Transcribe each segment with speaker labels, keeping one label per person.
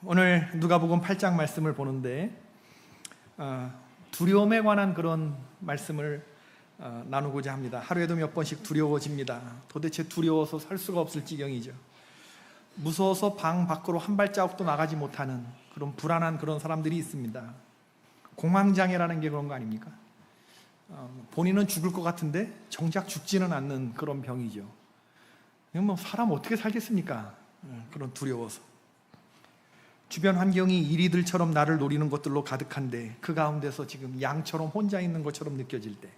Speaker 1: 오늘 누가복음 8장 말씀을 보는데 두려움에 관한 그런 말씀을 나누고자 합니다. 하루에도 몇 번씩 두려워집니다. 도대체 두려워서 살 수가 없을 지경이죠. 무서워서 방 밖으로 한 발자국도 나가지 못하는 그런 불안한 그런 사람들이 있습니다. 공황장애라는 게 그런 거 아닙니까? 본인은 죽을 것 같은데 정작 죽지는 않는 그런 병이죠. 뭐 사람 어떻게 살겠습니까? 그런 두려워서. 주변 환경이 이리들처럼 나를 노리는 것들로 가득한데 그 가운데서 지금 양처럼 혼자 있는 것처럼 느껴질 때,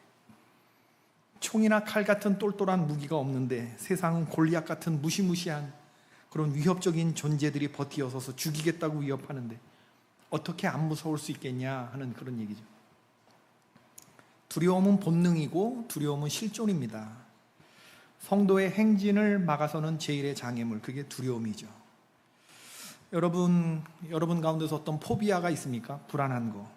Speaker 1: 총이나 칼 같은 똘똘한 무기가 없는데 세상은 골리앗 같은 무시무시한 그런 위협적인 존재들이 버티어서서 죽이겠다고 위협하는데 어떻게 안 무서울 수 있겠냐 하는 그런 얘기죠. 두려움은 본능이고 두려움은 실존입니다. 성도의 행진을 막아서는 제1의 장애물, 그게 두려움이죠. 여러분 가운데서 어떤 포비아가 있습니까? 불안한 거.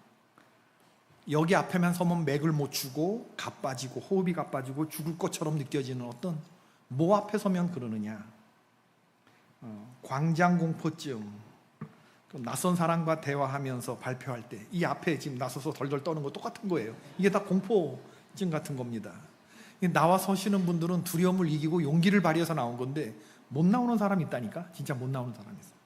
Speaker 1: 여기 앞에만 서면 맥을 못 추고 가빠지고 호흡이 가빠지고 죽을 것처럼 느껴지는 어떤 뭐 앞에 서면 그러느냐. 광장공포증. 낯선 사람과 대화하면서 발표할 때 이 앞에 지금 나서서 덜덜 떠는 거 똑같은 거예요. 이게 다 공포증 같은 겁니다. 나와 서시는 분들은 두려움을 이기고 용기를 발휘해서 나온 건데 못 나오는 사람이 있다니까. 진짜 못 나오는 사람이 있어요.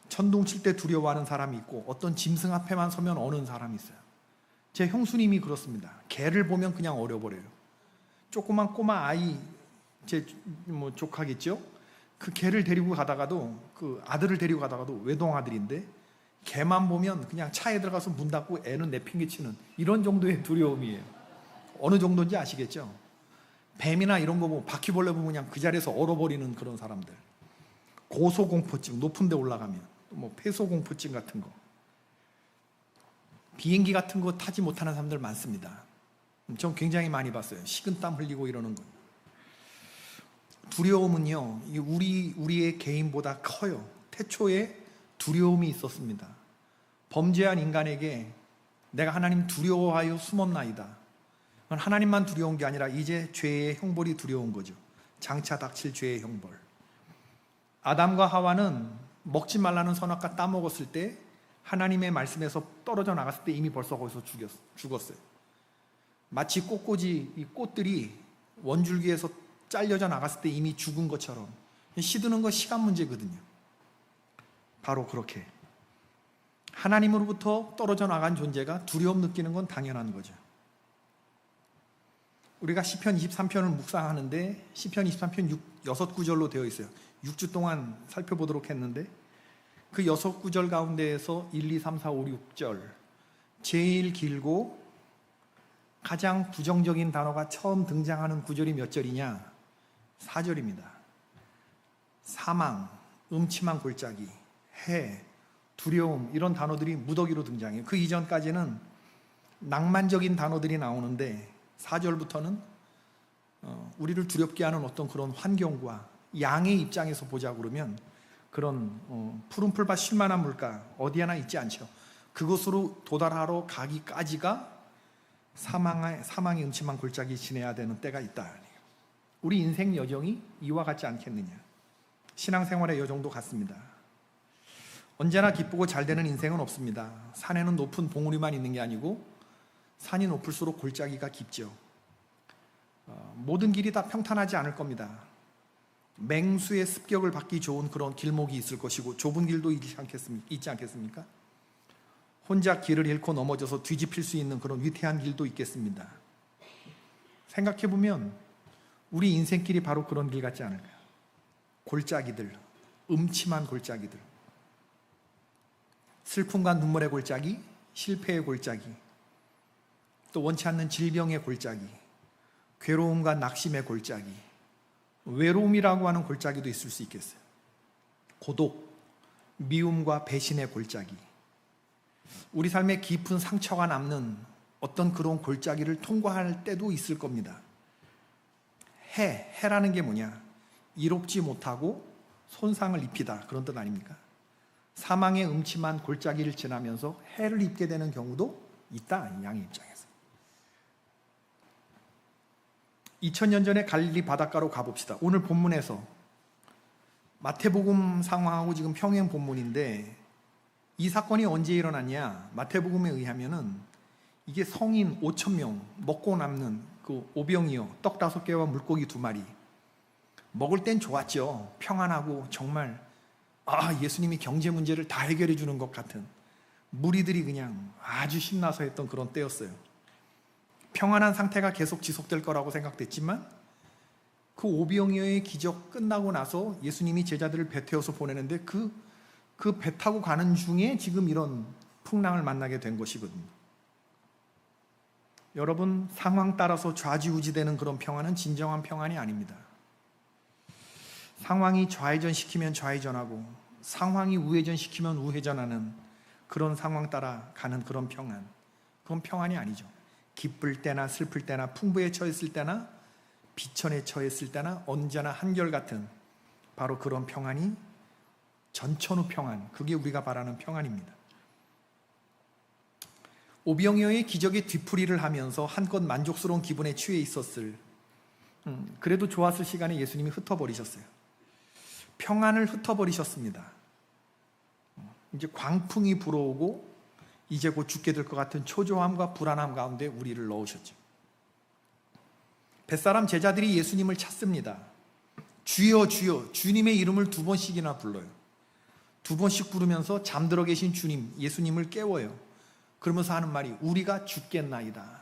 Speaker 1: 천둥 칠 때 두려워하는 사람이 있고 어떤 짐승 앞에만 서면 어는 사람이 있어요. 제 형수님이 그렇습니다. 개를 보면 그냥 얼어버려요. 조그만 꼬마 아이, 제 조카겠죠? 그 개를 데리고 가다가도, 그 아들을 데리고 가다가도 외동아들인데 개만 보면 그냥 차에 들어가서 문 닫고 애는 내팽개치는 이런 정도의 두려움이에요. 어느 정도인지 아시겠죠? 뱀이나 이런 거 보고 바퀴벌레 보면 그냥 그 자리에서 얼어버리는 그런 사람들. 고소공포증, 높은 데 올라가면 뭐 폐소공포증 같은 거, 비행기 같은 거 타지 못하는 사람들 많습니다. 전 굉장히 많이 봤어요. 식은땀 흘리고 이러는 거. 두려움은요, 우리의 개인보다 커요. 태초에 두려움이 있었습니다. 범죄한 인간에게 내가 하나님 두려워하여 숨었나이다. 하나님만 두려운 게 아니라 이제 죄의 형벌이 두려운 거죠. 장차 닥칠 죄의 형벌. 아담과 하와는 먹지 말라는 선악과 따먹었을 때 하나님의 말씀에서 떨어져 나갔을 때 이미 벌써 거기서 죽었어요. 마치 꽃꽂이, 이 꽃들이 원줄기에서 잘려져 나갔을 때 이미 죽은 것처럼 시드는 건 시간 문제거든요. 바로 그렇게 하나님으로부터 떨어져 나간 존재가 두려움 느끼는 건 당연한 거죠. 우리가 시편 23편을 묵상하는데 시편 23편 6구절로 되어 있어요. 6주 동안 살펴보도록 했는데 그 6구절 가운데에서 1, 2, 3, 4, 5, 6절 제일 길고 가장 부정적인 단어가 처음 등장하는 구절이 몇 절이냐? 4절입니다. 사망, 음침한 골짜기, 해, 두려움 이런 단어들이 무더기로 등장해요. 그 이전까지는 낭만적인 단어들이 나오는데 4절부터는 우리를 두렵게 하는 어떤 그런 환경과 양의 입장에서 보자 그러면 그런 푸른 풀밭 쉴만한 물가 어디 하나 있지 않죠. 그곳으로 도달하러 가기까지가 사망의 음침한 골짜기 지내야 되는 때가 있다. 우리 인생 여정이 이와 같지 않겠느냐. 신앙생활의 여정도 같습니다. 언제나 기쁘고 잘 되는 인생은 없습니다. 산에는 높은 봉우리만 있는 게 아니고 산이 높을수록 골짜기가 깊죠. 모든 길이 다 평탄하지 않을 겁니다. 맹수의 습격을 받기 좋은 그런 길목이 있을 것이고 좁은 길도 있지 않겠습니까? 혼자 길을 잃고 넘어져서 뒤집힐 수 있는 그런 위태한 길도 있겠습니다. 생각해보면 우리 인생길이 바로 그런 길 같지 않을까요? 골짜기들, 음침한 골짜기들, 슬픔과 눈물의 골짜기, 실패의 골짜기, 또 원치 않는 질병의 골짜기, 괴로움과 낙심의 골짜기, 외로움이라고 하는 골짜기도 있을 수 있겠어요. 고독, 미움과 배신의 골짜기, 우리 삶에 깊은 상처가 남는 어떤 그런 골짜기를 통과할 때도 있을 겁니다. 해라는 게 뭐냐? 이롭지 못하고 손상을 입히다, 그런 뜻 아닙니까? 사망의 음침한 골짜기를 지나면서 해를 입게 되는 경우도 있다, 양의 입장에서. 2000년 전에 갈릴리 바닷가로 가봅시다. 오늘 본문에서 마태복음 상황하고 지금 평행 본문인데 이 사건이 언제 일어났냐? 마태복음에 의하면은 이게 성인 5,000명 먹고 남는 그 오병이어 떡 5개와 물고기 2마리 먹을 땐 좋았죠. 평안하고 정말 예수님이 경제 문제를 다 해결해 주는 것 같은 무리들이 그냥 아주 신나서 했던 그런 때였어요. 평안한 상태가 계속 지속될 거라고 생각됐지만 그 오병이어의 기적 끝나고 나서 예수님이 제자들을 배 태워서 보내는데 그 배 타고 가는 중에 지금 이런 풍랑을 만나게 된 것이거든요. 여러분, 상황 따라서 좌지우지되는 그런 평안은 진정한 평안이 아닙니다. 상황이 좌회전시키면 좌회전하고 상황이 우회전시키면 우회전하는 그런 상황 따라 가는 그런 평안, 그건 평안이 아니죠. 기쁠 때나 슬플 때나 풍부에 처했을 때나 비천에 처했을 때나 언제나 한결같은 바로 그런 평안이 전천후 평안, 그게 우리가 바라는 평안입니다. 오병이어의 기적의 뒤풀이를 하면서 한껏 만족스러운 기분에 취해 있었을, 그래도 좋았을 시간에 예수님이 흩어버리셨어요. 평안을 흩어버리셨습니다. 이제 광풍이 불어오고 이제 곧 죽게 될 것 같은 초조함과 불안함 가운데 우리를 넣으셨죠. 벳사람 제자들이 예수님을 찾습니다. 주여 주여, 주님의 이름을 2번씩이나 불러요. 2번씩 부르면서 잠들어 계신 주님, 예수님을 깨워요. 그러면서 하는 말이 우리가 죽겠나이다.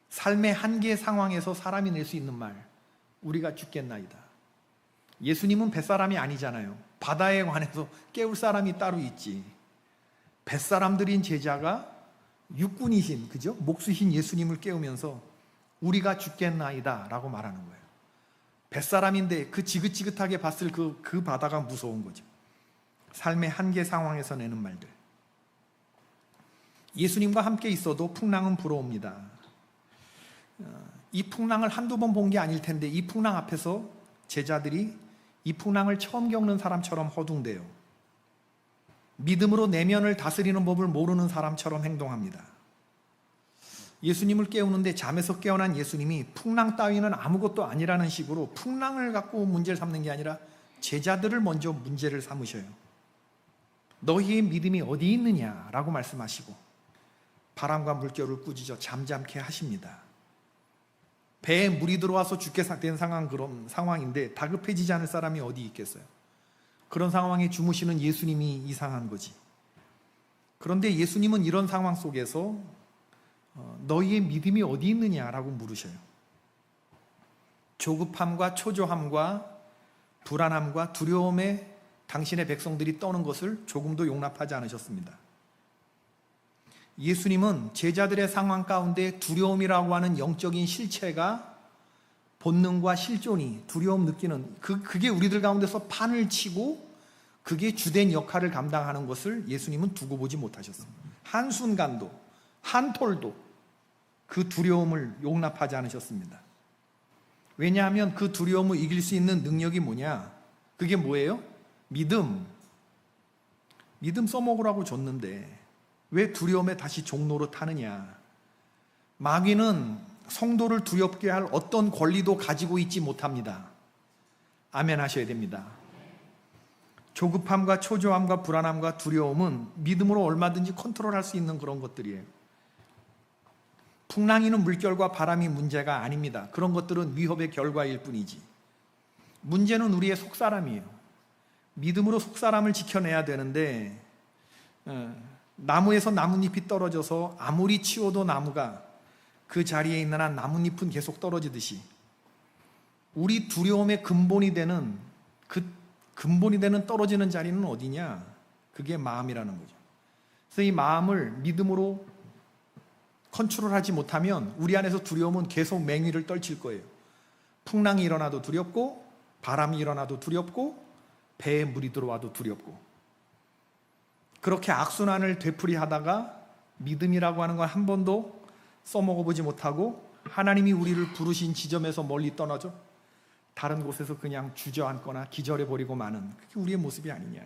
Speaker 1: 삶의 한계 상황에서 사람이 낼 수 있는 말, 우리가 죽겠나이다. 예수님은 뱃사람이 아니잖아요. 바다에 관해서 깨울 사람이 따로 있지. 뱃사람들인 제자가 육군이신, 그죠? 목수신 예수님을 깨우면서 우리가 죽겠나이다 라고 말하는 거예요. 뱃사람인데 그 지긋지긋하게 봤을 그 바다가 무서운 거죠. 삶의 한계 상황에서 내는 말들. 예수님과 함께 있어도 풍랑은 불어옵니다. 이 풍랑을 한두 번 본 게 아닐 텐데 이 풍랑 앞에서 제자들이 이 풍랑을 처음 겪는 사람처럼 허둥대요. 믿음으로 내면을 다스리는 법을 모르는 사람처럼 행동합니다. 예수님을 깨우는데 잠에서 깨어난 예수님이 풍랑 따위는 아무것도 아니라는 식으로 풍랑을 갖고 문제를 삼는 게 아니라 제자들을 먼저 문제를 삼으셔요. 너희의 믿음이 어디 있느냐라고 말씀하시고 바람과 물결을 꾸짖어 잠잠케 하십니다. 배에 물이 들어와서 죽게 된 그런 상황인데 다급해지지 않을 사람이 어디 있겠어요? 그런 상황에 주무시는 예수님이 이상한 거지. 그런데 예수님은 이런 상황 속에서 너희의 믿음이 어디 있느냐라고 물으셔요. 조급함과 초조함과 불안함과 두려움에 당신의 백성들이 떠는 것을 조금도 용납하지 않으셨습니다. 예수님은 제자들의 상황 가운데 두려움이라고 하는 영적인 실체가 본능과 실존이 두려움 느끼는 그게 우리들 가운데서 판을 치고 그게 주된 역할을 감당하는 것을 예수님은 두고 보지 못하셨습니다. 한순간도 한 톨도 그 두려움을 용납하지 않으셨습니다. 왜냐하면 그 두려움을 이길 수 있는 능력이 뭐냐? 그게 뭐예요? 믿음 써먹으라고 줬는데 왜 두려움에 다시 종로로 타느냐? 마귀는 성도를 두렵게 할 어떤 권리도 가지고 있지 못합니다. 아멘 하셔야 됩니다. 조급함과 초조함과 불안함과 두려움은 믿음으로 얼마든지 컨트롤할 수 있는 그런 것들이에요. 풍랑이는 물결과 바람이 문제가 아닙니다. 그런 것들은 위협의 결과일 뿐이지. 문제는 우리의 속사람이에요. 믿음으로 속사람을 지켜내야 되는데 나무에서 나뭇잎이 떨어져서 아무리 치워도 나무가 그 자리에 있는 한 나뭇잎은 계속 떨어지듯이 우리 두려움의 근본이 되는 떨어지는 자리는 어디냐? 그게 마음이라는 거죠. 그래서 이 마음을 믿음으로 컨트롤하지 못하면 우리 안에서 두려움은 계속 맹위를 떨칠 거예요. 풍랑이 일어나도 두렵고 바람이 일어나도 두렵고 배에 물이 들어와도 두렵고 그렇게 악순환을 되풀이하다가 믿음이라고 하는 건 한 번도 써먹어보지 못하고 하나님이 우리를 부르신 지점에서 멀리 떠나죠. 다른 곳에서 그냥 주저앉거나 기절해버리고 마는 그게 우리의 모습이 아니냐.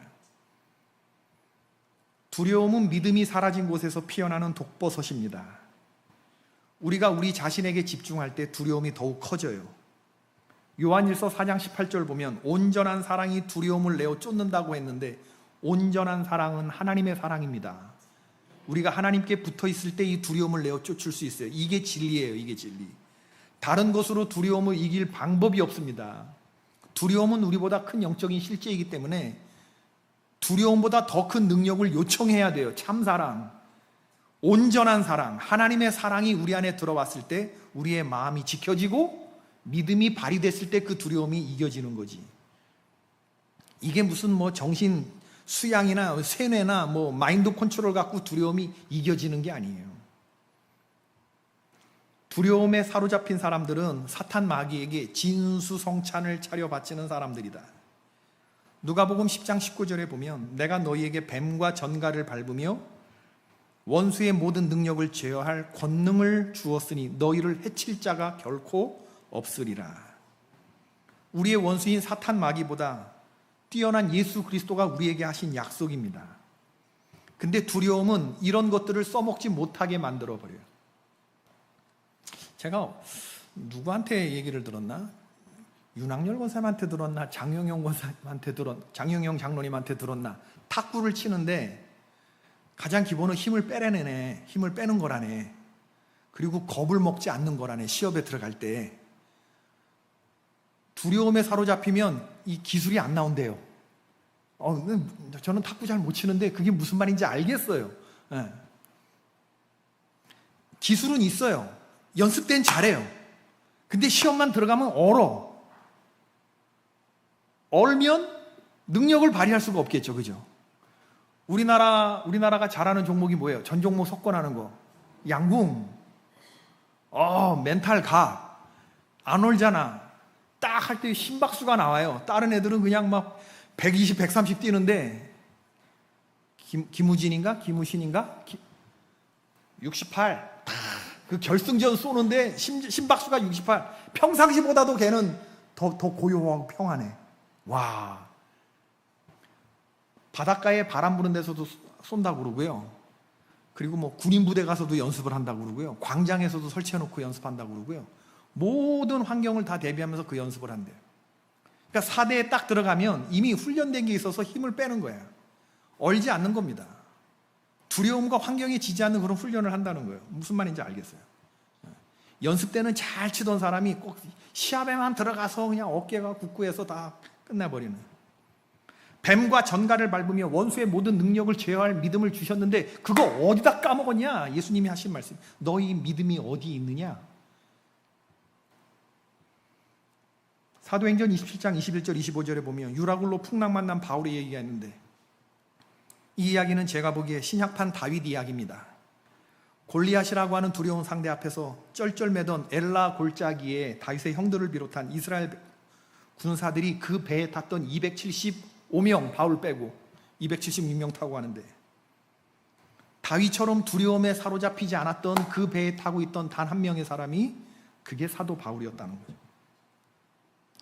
Speaker 1: 두려움은 믿음이 사라진 곳에서 피어나는 독버섯입니다. 우리가 우리 자신에게 집중할 때 두려움이 더욱 커져요. 요한일서 4장 18절 보면 온전한 사랑이 두려움을 내어 쫓는다고 했는데, 온전한 사랑은 하나님의 사랑입니다. 우리가 하나님께 붙어 있을 때 이 두려움을 내어 쫓을 수 있어요. 이게 진리예요. 이게 진리. 다른 것으로 두려움을 이길 방법이 없습니다. 두려움은 우리보다 큰 영적인 실제이기 때문에 두려움보다 더 큰 능력을 요청해야 돼요. 참사랑, 온전한 사랑, 하나님의 사랑이 우리 안에 들어왔을 때 우리의 마음이 지켜지고 믿음이 발휘됐을 때 그 두려움이 이겨지는 거지. 이게 무슨 뭐 정신 수양이나 세뇌나 뭐 마인드 컨트롤 갖고 두려움이 이겨지는 게 아니에요. 두려움에 사로잡힌 사람들은 사탄 마귀에게 진수성찬을 차려 바치는 사람들이다. 누가복음 10장 19절에 보면 내가 너희에게 뱀과 전갈을 밟으며 원수의 모든 능력을 제어할 권능을 주었으니 너희를 해칠 자가 결코 없으리라. 우리의 원수인 사탄 마귀보다 뛰어난 예수 그리스도가 우리에게 하신 약속입니다. 근데 두려움은 이런 것들을 써먹지 못하게 만들어버려요. 제가 누구한테 얘기를 들었나? 윤학열 권사님한테 들었나? 장영영 권사님한테 장영영 장로님한테 들었나? 탁구를 치는데 가장 기본은 힘을 빼내네. 힘을 빼는 거라네. 그리고 겁을 먹지 않는 거라네. 시합에 들어갈 때 두려움에 사로잡히면 이 기술이 안 나온대요. 저는 탁구 잘 못 치는데 그게 무슨 말인지 알겠어요. 네. 기술은 있어요. 연습 때는 잘해요. 근데 시험만 들어가면 얼면 능력을 발휘할 수가 없겠죠. 그죠? 우리나라가 잘하는 종목이 뭐예요? 전 종목 석권하는 거. 양궁. 멘탈 각. 안 올잖아. 딱 할 때 심박수가 나와요. 다른 애들은 그냥 막 120, 130 뛰는데 김우진인가? 김우신인가? 68. 그 결승전 쏘는데 심박수가 68. 평상시보다도 걔는 더 고요하고 평안해. 와. 바닷가에 바람 부는 데서도 쏜다고 그러고요. 그리고 뭐 군인 부대 가서도 연습을 한다고 그러고요. 광장에서도 설치해놓고 연습한다고 그러고요. 모든 환경을 다 대비하면서 그 연습을 한대요. 그러니까 4대에 딱 들어가면 이미 훈련된 게 있어서 힘을 빼는 거예요. 얼지 않는 겁니다. 두려움과 환경에 지지 않는 그런 훈련을 한다는 거예요. 무슨 말인지 알겠어요. 연습 때는 잘 치던 사람이 꼭 시합에만 들어가서 그냥 어깨가 굳고해서 다 끝나버리는. 뱀과 전갈을 밟으며 원수의 모든 능력을 제어할 믿음을 주셨는데 그거 어디다 까먹었냐? 예수님이 하신 말씀. 너희 믿음이 어디 있느냐? 사도행전 27장 21절 25절에 보면 유라굴로 풍랑 만난 바울의 얘기가 있는데 이 이야기는 제가 보기에 신약판 다윗 이야기입니다. 골리앗이라고 하는 두려운 상대 앞에서 쩔쩔매던 엘라 골짜기에 다윗의 형들을 비롯한 이스라엘 군사들이 그 배에 탔던 275명, 바울 빼고 276명 타고 가는데 다윗처럼 두려움에 사로잡히지 않았던 그 배에 타고 있던 단 한 명의 사람이 그게 사도 바울이었다는 거죠.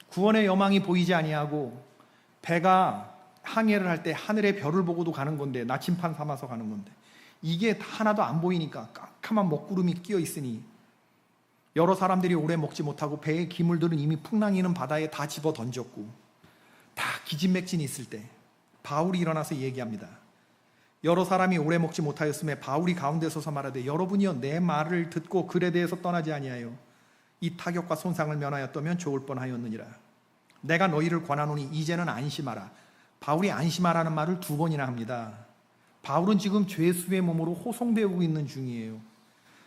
Speaker 1: 구원의 여망이 보이지 아니하고 배가 항해를 할 때 하늘의 별을 보고도 가는 건데 나침판 삼아서 가는 건데 이게 하나도 안 보이니까 깜깜한 먹구름이 끼어 있으니 여러 사람들이 오래 먹지 못하고 배에 기물들은 이미 풍랑이는 바다에 다 집어 던졌고 다 기진맥진이 있을 때 바울이 일어나서 얘기합니다. 여러 사람이 오래 먹지 못하였음에 바울이 가운데 서서 말하되 여러분이여 내 말을 듣고 글에 대해서 떠나지 아니하여 이 타격과 손상을 면하였다면 좋을 뻔하였느니라. 내가 너희를 권하노니 이제는 안심하라. 바울이 안심하라는 말을 2번이나 합니다. 바울은 지금 죄수의 몸으로 호송되고 있는 중이에요.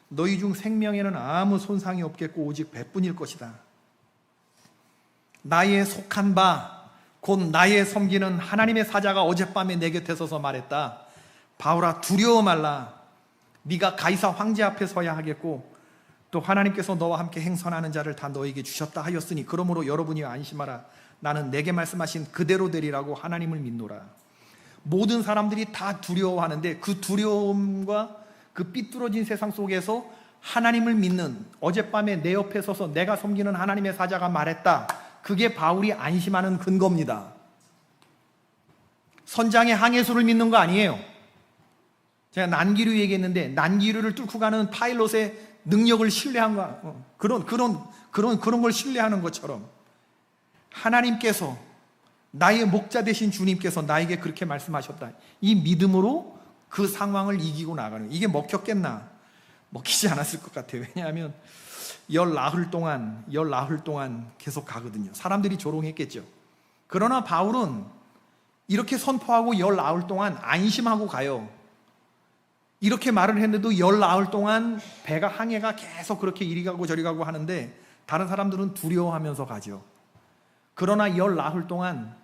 Speaker 1: 너희 중 생명에는 아무 손상이 없겠고 오직 배뿐일 것이다. 나의 속한 바 곧 나의 섬기는 하나님의 사자가 어젯밤에 내 곁에 서서 말했다. 바울아 두려워 말라. 네가 가이사 황제 앞에 서야 하겠고 또 하나님께서 너와 함께 행선하는 자를 다 너에게 주셨다 하였으니 그러므로 여러분이 안심하라. 나는 내게 말씀하신 그대로 되리라고 하나님을 믿노라. 모든 사람들이 다 두려워하는데 그 두려움과 그 삐뚤어진 세상 속에서 하나님을 믿는 어젯밤에 내 옆에 서서 내가 섬기는 하나님의 사자가 말했다. 그게 바울이 안심하는 근거입니다. 선장의 항해수를 믿는 거 아니에요. 제가 난기류 얘기했는데 난기류를 뚫고 가는 파일럿의 능력을 신뢰한 거 그런 걸 신뢰하는 것처럼 하나님께서, 나의 목자 되신 주님께서 나에게 그렇게 말씀하셨다. 이 믿음으로 그 상황을 이기고 나가는, 이게 먹혔겠나? 먹히지 않았을 것 같아요. 왜냐하면 열 나흘 동안 계속 가거든요. 사람들이 조롱했겠죠. 그러나 바울은 이렇게 선포하고 열 나흘 동안 안심하고 가요. 이렇게 말을 했는데도 열 나흘 동안 배가, 항해가 계속 그렇게 이리 가고 저리 가고 하는데 다른 사람들은 두려워하면서 가죠. 그러나 열 나흘 동안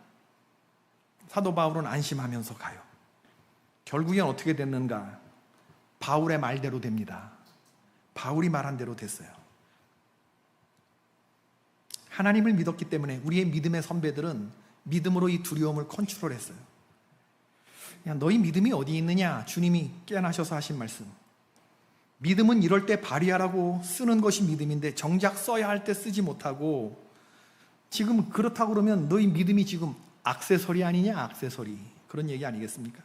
Speaker 1: 사도 바울은 안심하면서 가요. 결국엔 어떻게 됐는가? 바울의 말대로 됩니다. 바울이 말한 대로 됐어요. 하나님을 믿었기 때문에 우리의 믿음의 선배들은 믿음으로 이 두려움을 컨트롤했어요. 야, 너희 믿음이 어디 있느냐? 주님이 깨어나셔서 하신 말씀. 믿음은 이럴 때 발휘하라고 쓰는 것이 믿음인데 정작 써야 할 때 쓰지 못하고, 지금 그렇다고 그러면 너희 믿음이 지금 액세서리 아니냐? 액세서리. 그런 얘기 아니겠습니까?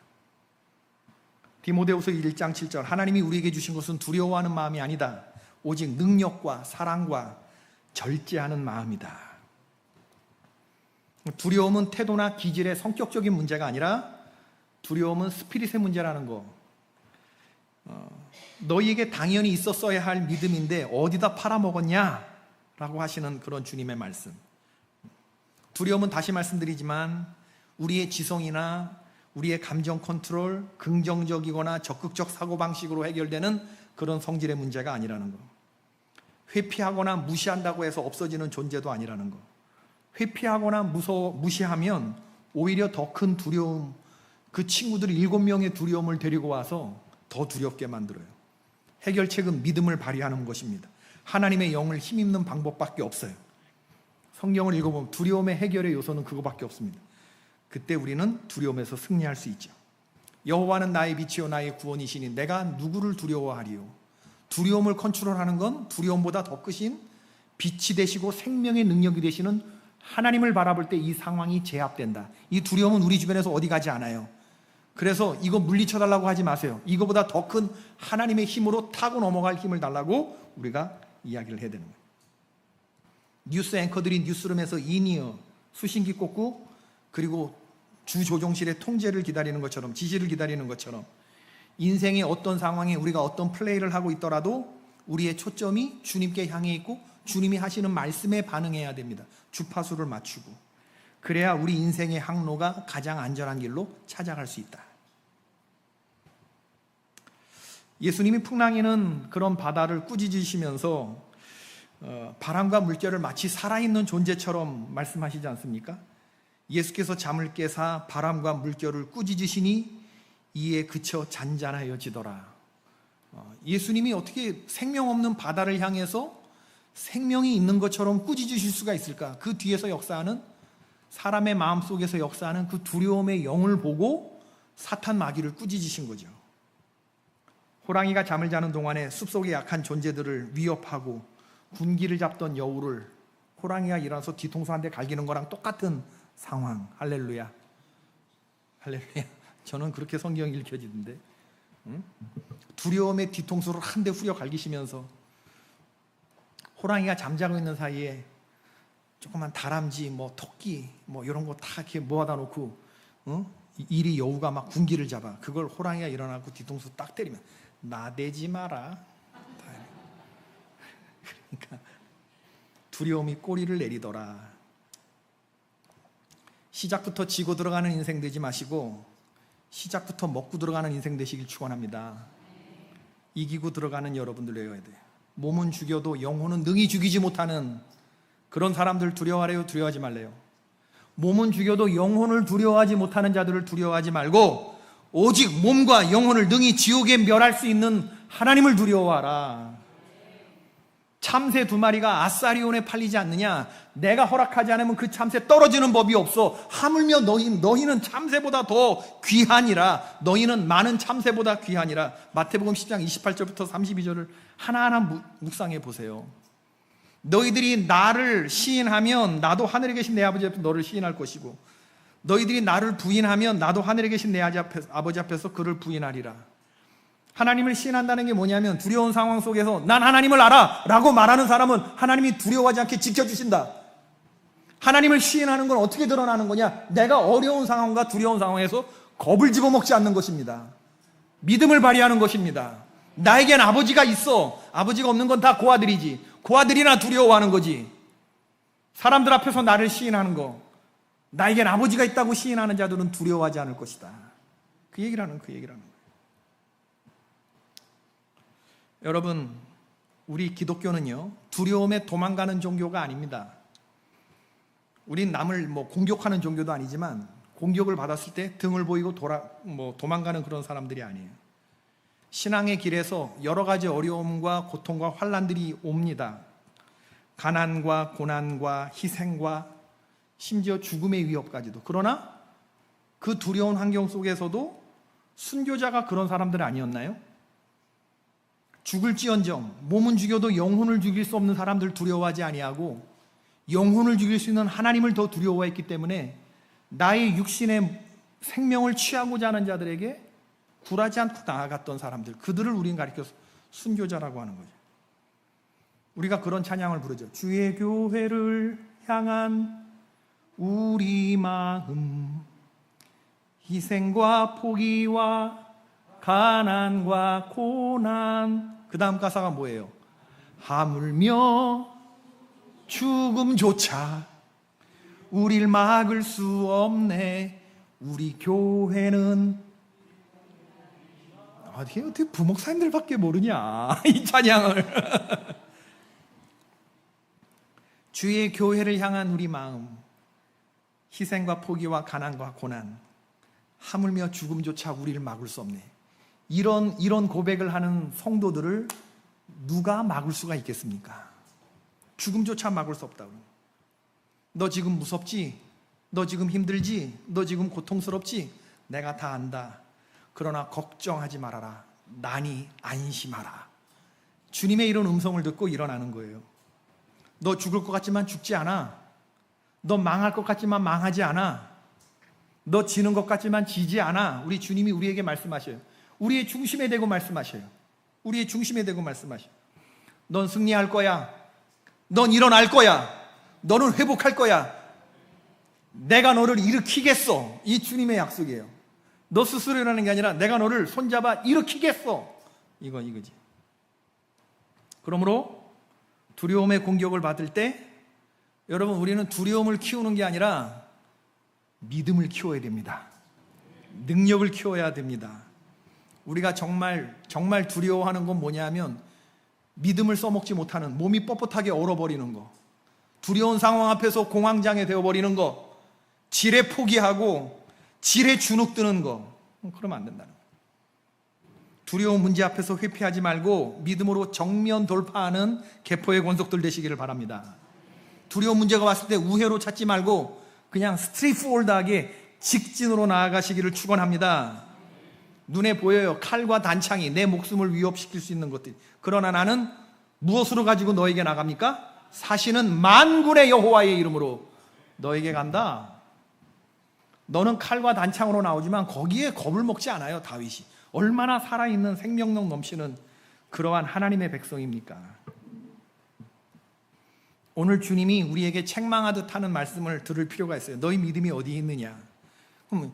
Speaker 1: 디모데후서 1장 7절, 하나님이 우리에게 주신 것은 두려워하는 마음이 아니다. 오직 능력과 사랑과 절제하는 마음이다. 두려움은 태도나 기질의 성격적인 문제가 아니라 두려움은 스피릿의 문제라는 거. 너희에게 당연히 있었어야 할 믿음인데 어디다 팔아먹었냐? 라고 하시는 그런 주님의 말씀. 두려움은 다시 말씀드리지만 우리의 지성이나 우리의 감정 컨트롤, 긍정적이거나 적극적 사고방식으로 해결되는 그런 성질의 문제가 아니라는 거. 회피하거나 무시한다고 해서 없어지는 존재도 아니라는 거. 회피하거나 무시하면 오히려 더 큰 두려움, 그 친구들이 7명의 두려움을 데리고 와서 더 두렵게 만들어요. 해결책은 믿음을 발휘하는 것입니다. 하나님의 영을 힘입는 방법밖에 없어요. 성경을 읽어보면 두려움의 해결의 요소는 그거밖에 없습니다. 그때 우리는 두려움에서 승리할 수 있죠. 여호와는 나의 빛이요 나의 구원이시니 내가 누구를 두려워하리요. 두려움을 컨트롤하는 건 두려움보다 더 크신 빛이 되시고 생명의 능력이 되시는 하나님을 바라볼 때 이 상황이 제압된다. 이 두려움은 우리 주변에서 어디 가지 않아요. 그래서 이거 물리쳐달라고 하지 마세요. 이거보다 더 큰 하나님의 힘으로 타고 넘어갈 힘을 달라고 우리가 이야기를 해야 되는 거예요. 뉴스 앵커들이 뉴스룸에서 인이어, 수신기 꽂고 그리고 주 조종실의 통제를 기다리는 것처럼, 지시를 기다리는 것처럼 인생의 어떤 상황에 우리가 어떤 플레이를 하고 있더라도 우리의 초점이 주님께 향해 있고 주님이 하시는 말씀에 반응해야 됩니다. 주파수를 맞추고. 그래야 우리 인생의 항로가 가장 안전한 길로 찾아갈 수 있다. 예수님이 풍랑이는 그런 바다를 꾸짖으시면서 바람과 물결을 마치 살아있는 존재처럼 말씀하시지 않습니까? 예수께서 잠을 깨사 바람과 물결을 꾸짖으시니 이에 그쳐 잔잔하여지더라. 예수님이 어떻게 생명 없는 바다를 향해서 생명이 있는 것처럼 꾸짖으실 수가 있을까? 그 뒤에서 역사하는, 사람의 마음속에서 역사하는 그 두려움의 영을 보고 사탄 마귀를 꾸짖으신 거죠. 호랑이가 잠을 자는 동안에 숲속의 약한 존재들을 위협하고 군기를 잡던 여우를 호랑이가 일어나서 뒤통수 한 대 갈기는 거랑 똑같은 상황. 할렐루야. 할렐루야. 저는 그렇게 성경이 읽혀지던데. 두려움의 뒤통수를 한 대 후려 갈기시면서 호랑이가 잠자고 있는 사이에 조그만 다람쥐, 뭐 토끼, 뭐 이런 거 다 이렇게 모아다 놓고, 이리 여우가 막 군기를 잡아. 그걸 호랑이가 일어나고 뒤통수 딱 때리면 나대지 마라. 그러니까 두려움이 꼬리를 내리더라. 시작부터 지고 들어가는 인생 되지 마시고 시작부터 먹고 들어가는 인생 되시길 축원합니다. 이기고 들어가는 여러분들 되어야 돼요. 몸은 죽여도 영혼은 능히 죽이지 못하는 그런 사람들 두려워하래요? 두려워하지 말래요? 몸은 죽여도 영혼을 두려워하지 못하는 자들을 두려워하지 말고 오직 몸과 영혼을 능히 지옥에 멸할 수 있는 하나님을 두려워하라. 참새 2마리가 아사리온에 팔리지 않느냐? 내가 허락하지 않으면 그 참새 떨어지는 법이 없어. 하물며 너희는 참새보다 더 귀하니라. 너희는 많은 참새보다 귀하니라. 마태복음 10장 28절부터 32절을 하나하나 묵상해 보세요. 너희들이 나를 시인하면 나도 하늘에 계신 내 아버지 앞에서 너를 시인할 것이고, 너희들이 나를 부인하면 나도 하늘에 계신 내 아버지 앞에서 그를 부인하리라. 하나님을 시인한다는 게 뭐냐면 두려운 상황 속에서 난 하나님을 알아 라고 말하는 사람은 하나님이 두려워하지 않게 지켜주신다. 하나님을 시인하는 건 어떻게 드러나는 거냐? 내가 어려운 상황과 두려운 상황에서 겁을 집어먹지 않는 것입니다. 믿음을 발휘하는 것입니다. 나에겐 아버지가 있어. 아버지가 없는 건 다 고아들이지. 고아들이나 두려워하는 거지. 사람들 앞에서 나를 시인하는 거, 나에겐 아버지가 있다고 시인하는 자들은 두려워하지 않을 것이다. 그 얘기라는 거예요. 여러분, 우리 기독교는요, 두려움에 도망가는 종교가 아닙니다. 우린 남을 공격하는 종교도 아니지만 공격을 받았을 때 등을 보이고 도망가는 그런 사람들이 아니에요. 신앙의 길에서 여러 가지 어려움과 고통과 환난들이 옵니다. 가난과 고난과 희생과 심지어 죽음의 위협까지도. 그러나 그 두려운 환경 속에서도 순교자가 그런 사람들 아니었나요? 죽을지언정 몸은 죽여도 영혼을 죽일 수 없는 사람들 두려워하지 아니하고 영혼을 죽일 수 있는 하나님을 더 두려워했기 때문에 나의 육신의 생명을 취하고자 하는 자들에게 굴하지 않고 나아갔던 사람들, 그들을 우리는 가리켜서 순교자라고 하는 거죠. 우리가 그런 찬양을 부르죠. 주의 교회를 향한 우리 마음, 희생과 포기와 가난과 고난. 그 다음 가사가 뭐예요? 하물며 죽음조차 우릴 막을 수 없네. 우리 교회는 어떻게 부목사님들밖에 모르냐 이 찬양을. 주의 교회를 향한 우리 마음, 희생과 포기와 가난과 고난, 하물며 죽음조차 우리를 막을 수 없네. 이런 고백을 하는 성도들을 누가 막을 수가 있겠습니까? 죽음조차 막을 수 없다고. 너 지금 무섭지? 너 지금 힘들지? 너 지금 고통스럽지? 내가 다 안다. 그러나 걱정하지 말아라. 나니 안심하라. 주님의 이런 음성을 듣고 일어나는 거예요. 너 죽을 것 같지만 죽지 않아. 너 망할 것 같지만 망하지 않아. 너 지는 것 같지만 지지 않아. 우리 주님이 우리에게 말씀하셔요. 우리의 중심에 대고 말씀하셔요. 우리의 중심에 대고 말씀하셔요. 넌 승리할 거야. 넌 일어날 거야. 너는 회복할 거야. 내가 너를 일으키겠어. 이 주님의 약속이에요. 너 스스로 일어나는 게 아니라 내가 너를 손잡아 일으키겠어. 이거지. 그러므로 두려움의 공격을 받을 때 여러분, 우리는 두려움을 키우는 게 아니라 믿음을 키워야 됩니다. 능력을 키워야 됩니다. 우리가 정말 두려워하는 건 뭐냐면 믿음을 써먹지 못하는, 몸이 뻣뻣하게 얼어버리는 거, 두려운 상황 앞에서 공황장애 되어버리는 거, 지레 포기하고 지레 주눅드는 거, 그러면 안 된다는 거예요. 두려운 문제 앞에서 회피하지 말고 믿음으로 정면 돌파하는 개포의 권속들 되시기를 바랍니다. 두려운 문제가 왔을 때 우회로 찾지 말고 그냥 스트레이트포워드하게 직진으로 나아가시기를 축원합니다. 눈에 보여요. 칼과 단창이 내 목숨을 위협시킬 수 있는 것들. 그러나 나는 무엇으로 가지고 너에게 나갑니까? 사시는 만군의 여호와의 이름으로 너에게 간다. 너는 칼과 단창으로 나오지만 거기에 겁을 먹지 않아요. 다윗이 얼마나 살아있는 생명력 넘치는 그러한 하나님의 백성입니까? 오늘 주님이 우리에게 책망하듯 하는 말씀을 들을 필요가 있어요. 너희 믿음이 어디 있느냐? 그럼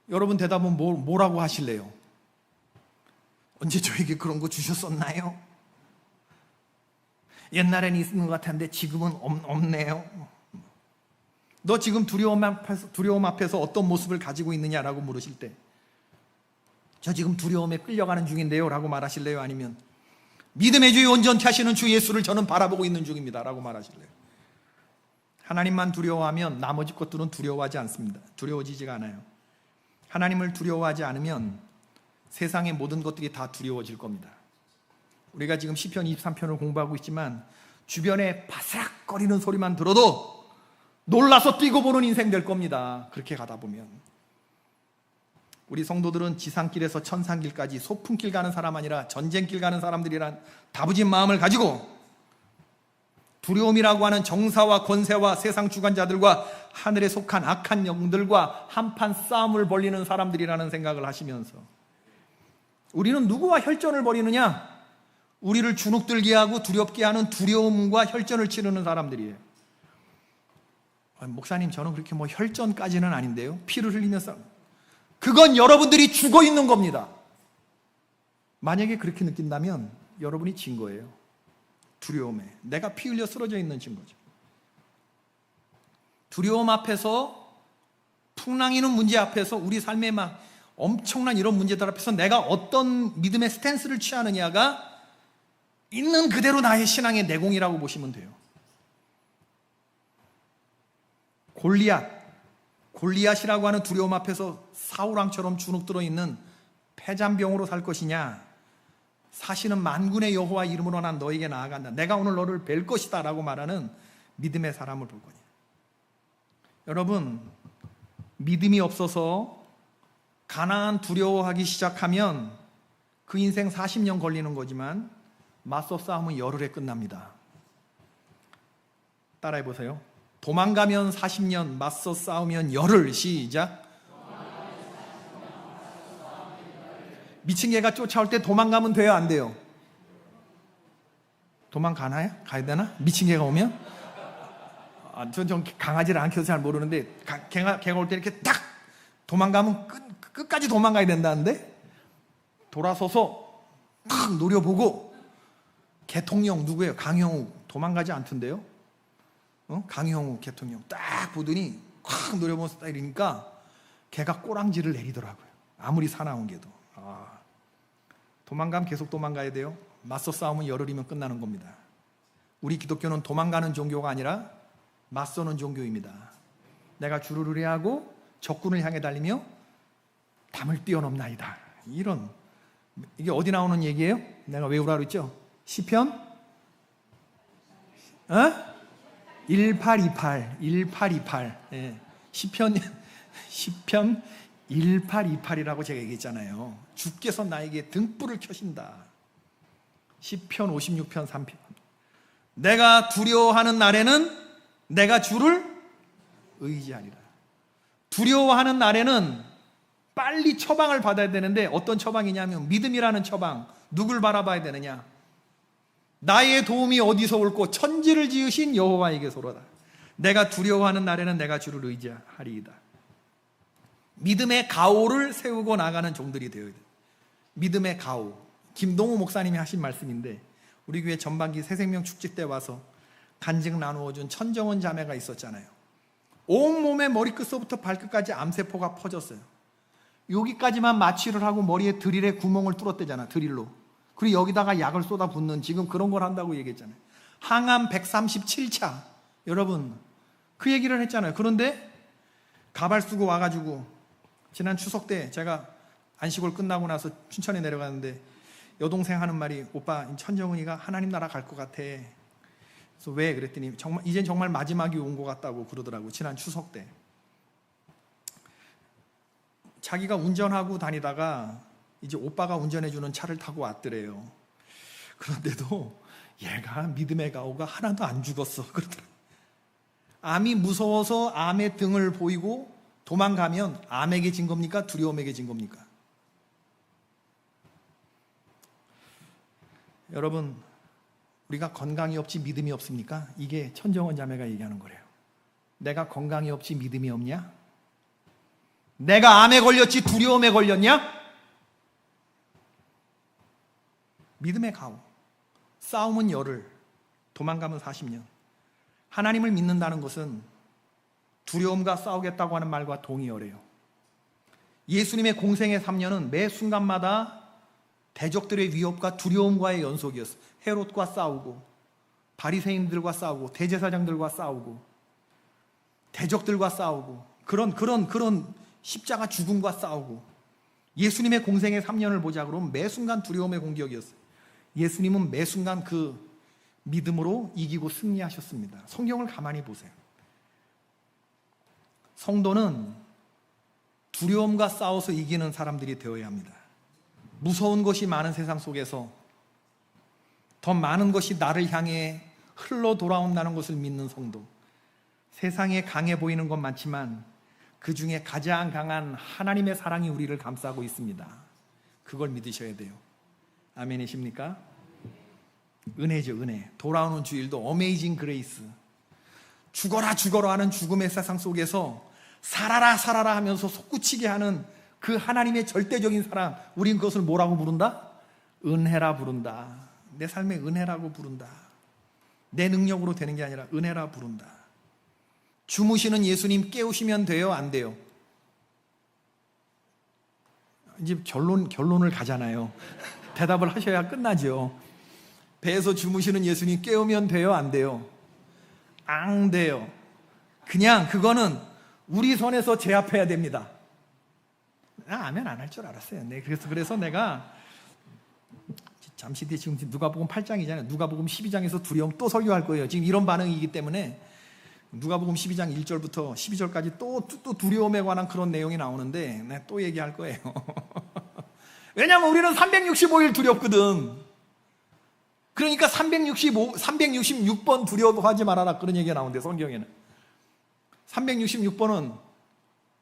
Speaker 1: 여러분 대답은 뭐라고 하실래요? 언제 저에게 그런 거 주셨었나요? 옛날엔 있는 것 같았는데 지금은 없네요. 너 지금 두려움 앞에서 어떤 모습을 가지고 있느냐라고 물으실 때, 저 지금 두려움에 끌려가는 중인데요 라고 말하실래요? 아니면 믿음의 주의 온전케 하시는 주 예수를 저는 바라보고 있는 중입니다 라고 말하실래요? 하나님만 두려워하면 나머지 것들은 두려워하지 않습니다. 두려워지지가 않아요. 하나님을 두려워하지 않으면 세상의 모든 것들이 다 두려워질 겁니다. 우리가 지금 시편 23편을 공부하고 있지만 주변에 바스락거리는 소리만 들어도 놀라서 뛰고 보는 인생 될 겁니다. 그렇게 가다 보면 우리 성도들은 지상길에서 천상길까지 소풍길 가는 사람 아니라 전쟁길 가는 사람들이란 다부진 마음을 가지고 두려움이라고 하는 정사와 권세와 세상 주관자들과 하늘에 속한 악한 영들과 한판 싸움을 벌이는 사람들이라는 생각을 하시면서, 우리는 누구와 혈전을 벌이느냐? 우리를 주눅들게 하고 두렵게 하는 두려움과 혈전을 치르는 사람들이에요. 목사님, 저는 그렇게 뭐 혈전까지는 아닌데요. 피를 흘리며 싸움. 그건 여러분들이 죽어 있는 겁니다. 만약에 그렇게 느낀다면 여러분이 진 거예요. 두려움에. 내가 피 흘려 쓰러져 있는 증거죠. 두려움 앞에서, 풍랑이는 문제 앞에서, 우리 삶에 막 엄청난 이런 문제들 앞에서 내가 어떤 믿음의 스탠스를 취하느냐가 있는 그대로 나의 신앙의 내공이라고 보시면 돼요. 골리앗이라고 하는 두려움 앞에서 사울왕처럼 주눅 들어있는 패잔병으로 살 것이냐, 사실은 만군의 여호와 이름으로 난 너에게 나아간다, 내가 오늘 너를 뵐 것이다 라고 말하는 믿음의 사람을 볼 거냐. 여러분, 믿음이 없어서 가나안 두려워하기 시작하면 그 인생 40년 걸리는 거지만 맞서 싸우면 열흘에 끝납니다. 따라해 보세요. 도망가면 40년, 맞서 싸우면 열흘. 시작. 미친 개가 쫓아올 때 도망가면 돼요, 안 돼요? 도망가나요? 가야 되나? 미친 개가 오면? 전 강아지를 안 키워서 잘 모르는데 개가 올 때 이렇게 딱 도망가면 끝까지 도망가야 된다는데, 돌아서서 탁 노려보고. 개통령 누구예요? 강형욱. 도망가지 않던데요? 강형욱 개통령 딱 보더니 확 노려보면서 딱 이러니까 개가 꼬랑지를 내리더라고요. 아무리 사나운 개도. 도망가면 계속 도망가야 돼요. 맞서 싸우면 열흘이면 끝나는 겁니다. 우리 기독교는 도망가는 종교가 아니라 맞서는 종교입니다. 내가 주를 의뢰하고 적군을 향해 달리며 담을 뛰어넘나이다. 이게 어디 나오는 얘기예요? 내가 외우라고 그랬죠? 시편 1828. 예. 시편 1828이라고 제가 얘기했잖아요. 주께서 나에게 등불을 켜신다. 시편 56편 3편. 내가 두려워하는 날에는 내가 주를 의지하리라. 두려워하는 날에는 빨리 처방을 받아야 되는데, 어떤 처방이냐면 믿음이라는 처방. 누굴 바라봐야 되느냐? 나의 도움이 어디서 올꼬? 천지를 지으신 여호와에게서로다. 내가 두려워하는 날에는 내가 주를 의지하리이다. 믿음의 가오를 세우고 나가는 종들이 되어야 돼. 믿음의 가오. 김동우 목사님이 하신 말씀인데, 우리 교회 전반기 새생명 축제 때 와서 간증 나누어준 천정원 자매가 있었잖아요. 온몸에 머리끝서부터 발끝까지 암세포가 퍼졌어요. 여기까지만 마취를 하고 머리에 드릴에 구멍을 뚫었대잖아. 드릴로. 그리고 여기다가 약을 쏟아붓는, 지금 그런 걸 한다고 얘기했잖아요. 항암 137차. 여러분, 그 얘기를 했잖아요. 그런데 가발 쓰고 와가지고 지난 추석 때 제가 안식월 끝나고 나서 춘천에 내려가는데 여동생 하는 말이, 오빠 천정은이가 하나님 나라 갈 것 같아. 그래서 왜? 그랬더니 이젠 정말 마지막이 온 것 같다고 그러더라고. 지난 추석 때 자기가 운전하고 다니다가 이제 오빠가 운전해주는 차를 타고 왔더래요. 그런데도 얘가 믿음의 가오가 하나도 안 죽었어. 그러더라고요. 암이 무서워서 암의 등을 보이고 도망가면 암에게 진 겁니까? 두려움에게 진 겁니까? 여러분, 우리가 건강이 없지 믿음이 없습니까? 이게 천정원 자매가 얘기하는 거래요. 내가 건강이 없지 믿음이 없냐? 내가 암에 걸렸지 두려움에 걸렸냐? 믿음의 가오. 싸움은 열흘, 도망가면 40년. 하나님을 믿는다는 것은 두려움과 싸우겠다고 하는 말과 동의어래요. 예수님의 공생의 3년은 매 순간마다 대적들의 위협과 두려움과의 연속이었어요. 헤롯과 싸우고, 바리새인들과 싸우고, 대제사장들과 싸우고, 대적들과 싸우고, 그런 십자가 죽음과 싸우고. 예수님의 공생의 3년을 보자 그러면 매 순간 두려움의 공격이었어요. 예수님은 매 순간 그 믿음으로 이기고 승리하셨습니다. 성경을 가만히 보세요. 성도는 두려움과 싸워서 이기는 사람들이 되어야 합니다. 무서운 것이 많은 세상 속에서 더 많은 것이 나를 향해 흘러 돌아온다는 것을 믿는 성도. 세상에 강해 보이는 건 많지만 그 중에 가장 강한 하나님의 사랑이 우리를 감싸고 있습니다. 그걸 믿으셔야 돼요. 아멘이십니까? 은혜죠, 은혜. 돌아오는 주일도 어메이징 그레이스. 죽어라 죽어라 하는 죽음의 세상 속에서 살아라 살아라 하면서 솟구치게 하는 그 하나님의 절대적인 사랑, 우린 그것을 뭐라고 부른다? 은혜라 부른다. 내 삶의 은혜라고 부른다. 내 능력으로 되는 게 아니라 은혜라 부른다. 주무시는 예수님 깨우시면 돼요? 안 돼요? 이제 결론을 가잖아요. 대답을 하셔야 끝나죠. 배에서 주무시는 예수님 깨우면 돼요? 안 돼요? 안 돼요. 그냥 그거는 우리 손에서 제압해야 됩니다. 아멘 안 할 줄 알았어요. 네, 그래서 내가 잠시 뒤에 지금 누가복음 8장이잖아요. 누가복음 12장에서 두려움 또 설교할 거예요. 지금 이런 반응이기 때문에 누가복음 12장 1절부터 12절까지 또 두려움에 관한 그런 내용이 나오는데 네, 또 얘기할 거예요. 왜냐하면 우리는 365일 두렵거든. 그러니까 366번 두려워하지 말아라 그런 얘기가 나오는데 성경에는 366번은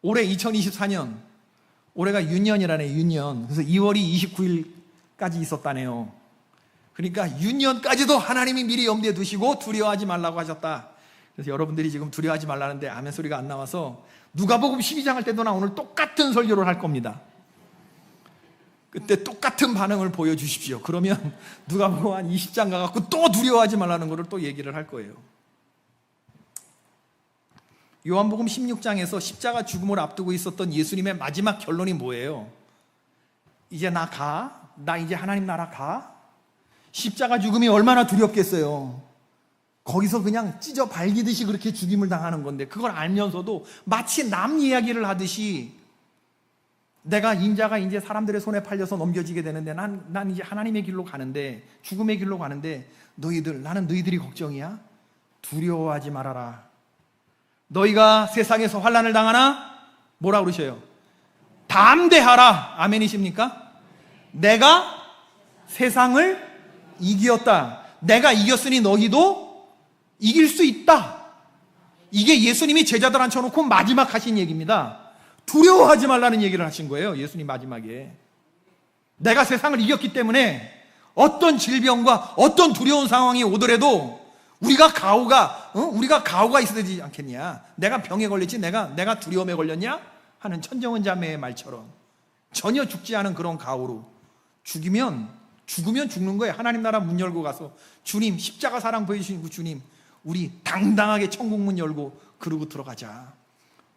Speaker 1: 올해 2024년, 올해가 윤년이라네. 윤년. 그래서 2월이 29일까지 있었다네요. 그러니까 윤년까지도 하나님이 미리 염두에 두시고 두려워하지 말라고 하셨다. 그래서 여러분들이 지금 두려워하지 말라는데 아멘 소리가 안 나와서 누가복음 12장 할 때도 나 오늘 똑같은 설교를 할 겁니다. 그때 똑같은 반응을 보여주십시오. 그러면 누가복음 한 20장 가갖고 또 두려워하지 말라는 거를 또 얘기를 할 거예요. 요한복음 16장에서 십자가 죽음을 앞두고 있었던 예수님의 마지막 결론이 뭐예요? 이제 나 가? 나 이제 하나님 나라 가? 십자가 죽음이 얼마나 두렵겠어요. 거기서 그냥 찢어 발기듯이 그렇게 죽임을 당하는 건데 그걸 알면서도 마치 남 이야기를 하듯이 내가 인자가 이제 사람들의 손에 팔려서 넘겨지게 되는데 난 이제 하나님의 길로 가는데 죽음의 길로 가는데 나는 너희들이 걱정이야? 두려워하지 말아라. 너희가 세상에서 환난을 당하나? 뭐라 그러셔요? 담대하라. 아멘이십니까? 내가 세상을 이겼다. 내가 이겼으니 너희도 이길 수 있다. 이게 예수님이 제자들 앉혀놓고 마지막 하신 얘기입니다. 두려워하지 말라는 얘기를 하신 거예요. 예수님 마지막에. 내가 세상을 이겼기 때문에 어떤 질병과 어떤 두려운 상황이 오더라도 우리가 가오가 있어야 되지 않겠냐? 내가 병에 걸렸지 내가 두려움에 걸렸냐? 하는 천정은 자매의 말처럼 전혀 죽지 않은 그런 가오로 죽으면 죽는 거예요. 하나님 나라 문 열고 가서 주님 십자가 사랑 보여주신 그 주님 우리 당당하게 천국 문 열고 그러고 들어가자.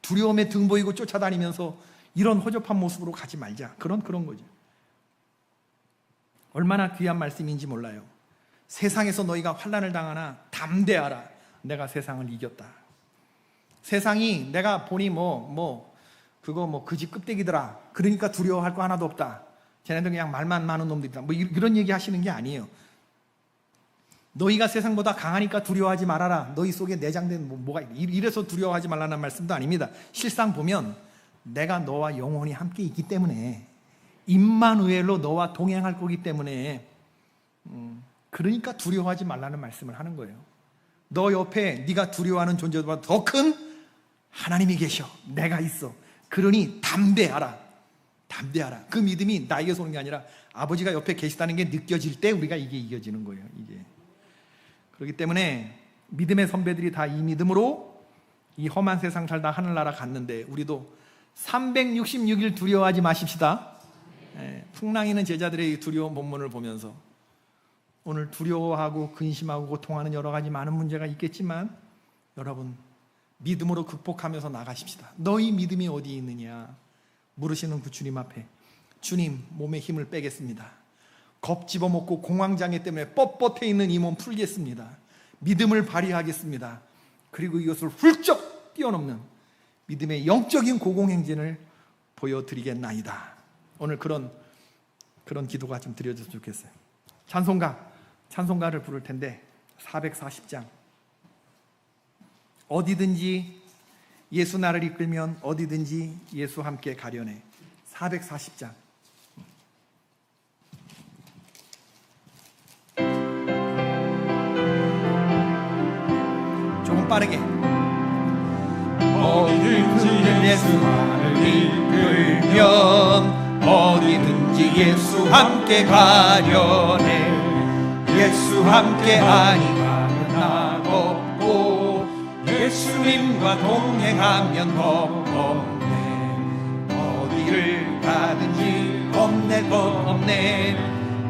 Speaker 1: 두려움에 등 보이고 쫓아다니면서 이런 허접한 모습으로 가지 말자. 그런 거죠. 얼마나 귀한 말씀인지 몰라요. 세상에서 너희가 환난을 당하나 담대하라. 내가 세상을 이겼다. 세상이 내가 보니 그거 그지 껍데기더라. 그러니까 두려워할 거 하나도 없다. 쟤네들 그냥 말만 많은 놈들이다. 이런 얘기 하시는 게 아니에요. 너희가 세상보다 강하니까 두려워하지 말아라. 너희 속에 내장된 뭐가 이래서 두려워하지 말라는 말씀도 아닙니다. 실상 보면 내가 너와 영원히 함께 있기 때문에 임마누엘로 너와 동행할 거기 때문에 그러니까 두려워하지 말라는 말씀을 하는 거예요. 너 옆에 네가 두려워하는 존재보다 더 큰 하나님이 계셔. 내가 있어. 그러니 담대하라. 담대하라. 그 믿음이 나에게서 오는 게 아니라 아버지가 옆에 계시다는 게 느껴질 때 우리가 이게 이겨지는 거예요. 이게. 그렇기 때문에 믿음의 선배들이 다 이 믿음으로 이 험한 세상 살다 하늘나라 갔는데 우리도 366일 두려워하지 마십시다. 풍랑이는 제자들의 두려운 본문을 보면서 오늘 두려워하고 근심하고 고통하는 여러 가지 많은 문제가 있겠지만 여러분 믿음으로 극복하면서 나가십시다. 너희 믿음이 어디 있느냐 물으시는 그 주님 앞에 주님 몸에 힘을 빼겠습니다. 겁 집어먹고 공황장애 때문에 뻣뻣해 있는 이 몸 풀겠습니다. 믿음을 발휘하겠습니다. 그리고 이것을 훌쩍 뛰어넘는 믿음의 영적인 고공행진을 보여드리겠나이다. 오늘 그런 기도가 좀 드려졌으면 좋겠어요. 찬송가를 부를 텐데 440장 어디든지 예수 나를 이끌면 어디든지 예수 함께 가려네. 440장 조금 빠르게 어디든지 예수 나를 이끌면 어디든지 예수 함께 가려네. 예수 함께 아니 가면 나 없고 예수님과 동행하면 겁없네. 어디를 가든지 겁낼 것 없네.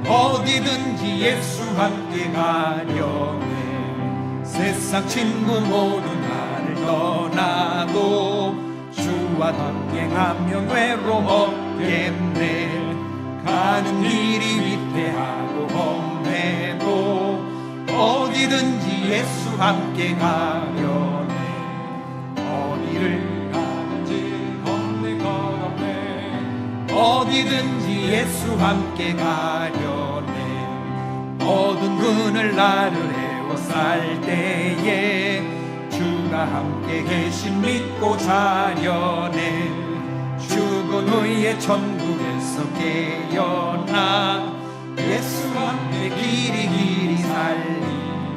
Speaker 1: 어디든지 예수 함께 가려네. 세상 친구 모두 나를 떠나도 주와 동행하면 외로움 없겠네. 가는 길이 위태하고 험해도 어디든지 예수 함께 가려네. 어디를 가든지 겁낼 것 없네. 어디든지 예수 함께 가려네. 어두운 그늘 나를 에워쌀 때에 주가 함께 계신 믿고 자려네. 죽은 후에 천국에서 깨어나 예수 함께 길이 살리.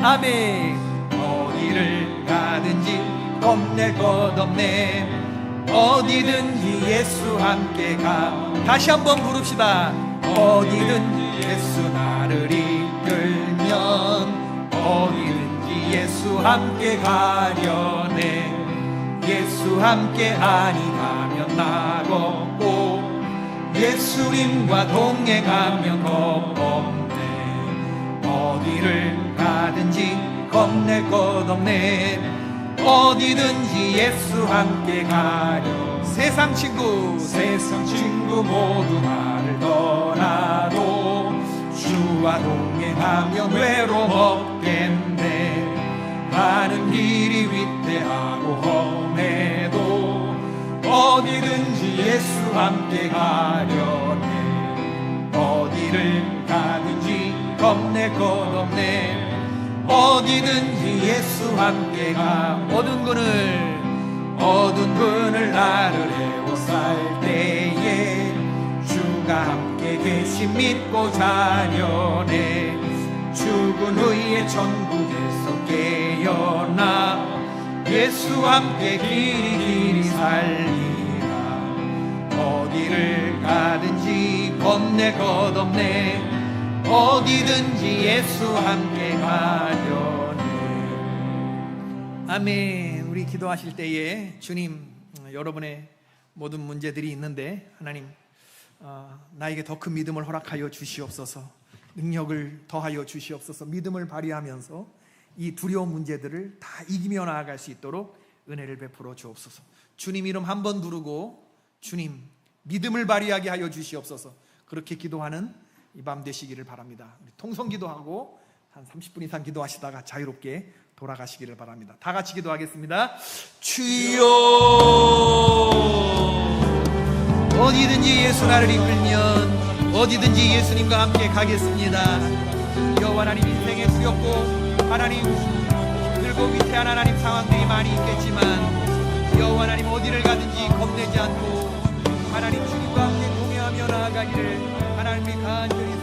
Speaker 1: 아멘. 어디를 가든지 겁낼 것 없네. 어디든지 예수 함께 가. 다시 한번 부릅시다. 어디든지 예수 나를 이끌면 어디든지 예수 함께 가려네. 예수 함께 아니 가면 나겠고 예수님과 동행하면 겁없네. 어디를 가든지 겁낼 것 없네. 어디든지 예수 함께 가려. 세상 친구 모두 나를 떠나도 주와 동행하면 외로움 없겠네. 가는 길이 위태하고 험해도 어디든지 예수 함께 가려네. 어디를 가든지 겁낼 것 없네. 어디든지 예수 함께 가. 어두운 그늘 나를 에워쌀 때에 주가 함께 계신 믿고 자려네. 죽은 후에 천국에서 깨어나 예수 함께 길이 살리라. 어디를 가든지 겁낼 것 없네. 어디든지 예수 함께 가려네. 아멘. 우리 기도하실 때에 주님, 여러분의 모든 문제들이 있는데 하나님, 나에게 더 큰 믿음을 허락하여 주시옵소서. 능력을 더하여 주시옵소서. 믿음을 발휘하면서 이 두려운 문제들을 다 이기며 나아갈 수 있도록 은혜를 베풀어 주옵소서. 주님 이름 한 번 부르고 주님 믿음을 발휘하게 하여 주시옵소서. 그렇게 기도하는 이 밤 되시기를 바랍니다. 우리 통성 기도하고 한 30분 이상 기도하시다가 자유롭게 돌아가시기를 바랍니다. 다 같이 기도하겠습니다. 주여, 어디든지 예수 나를 이끌면 어디든지 예수님과 함께 가겠습니다. 여호와 하나님, 인생에 두렵고 하나님 힘들고 위태한 하나님 상황들이 많이 있겠지만 여호와 하나님 어디를 가든지 겁내지 않고 하나님 주님과 함께 동행하며 나아가기를 하나님이 간절히